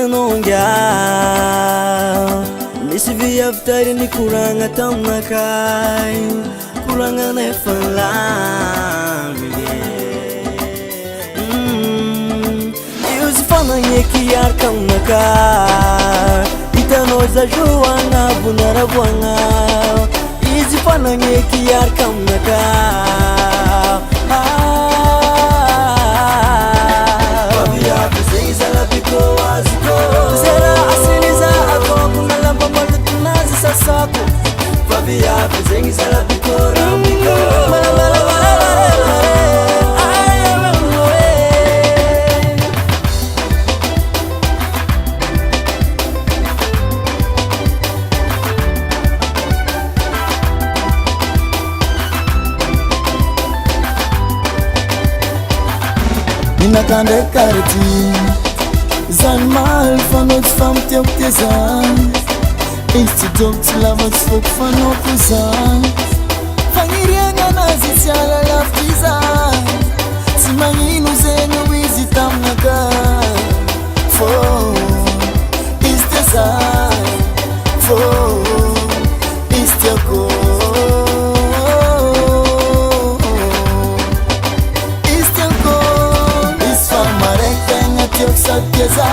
hitanonga misy viavitary ny koragna taminakay koragna nefa laminy izy fanagneky iaraka aminakay hitanao zazo agnabo naravoagna izy fanagneky iaraka aminakay Zera asiniza akoko na lamba malutunazi sasako Fabia kuzengi sala bikora miko Nina kande karti Jean Marc Vorogno femme teu tesão Este dom te lava de fogo fano cruzar Fanirianga nas isiala laftiza Se manhino zeno visitam na gar For Este zai For Este agor Satyeza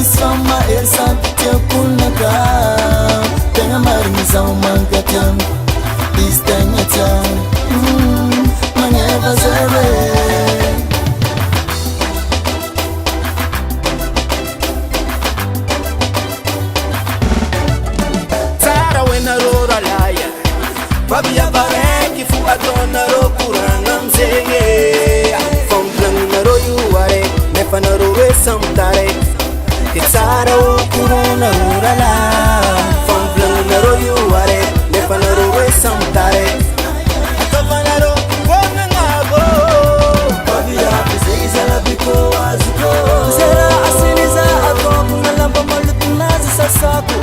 isfama ersa teu kunaka tenga marinza umangatam istenya tam manyeva zere Tara wena rora laya Fabia bareki fu adona ro kuranga mzenge Fonglang na ro yuare Nefanarore samtare Kitsara ukuruna urala Famblang naro yuare Nefanarore samtare Akavanaro kona ngabo Fabia kuzengiza labiko azuko Zera asiniza akoko na lamba malutunazi sasako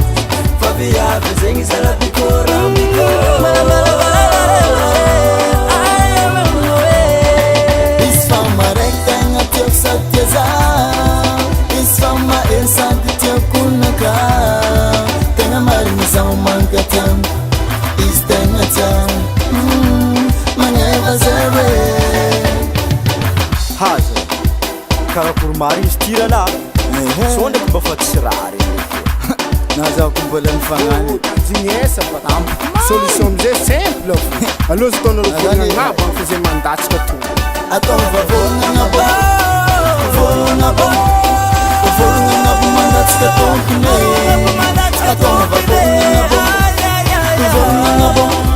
Fabia kuzengiza labiko ramiko Satyeza isfama ersa teu kunaka tenga marinza umangatam istenya tam manyeva zere Haza kara kurmari istirana sonde kubafatsirare Naza kumbola mfangani Zinhesa patam Solução é simple A luz dona do fogo na banca fazer mandatos para tu Atom vavona na banca Vou na mandatos que tô com ele Atom vavona na banca Vou na banca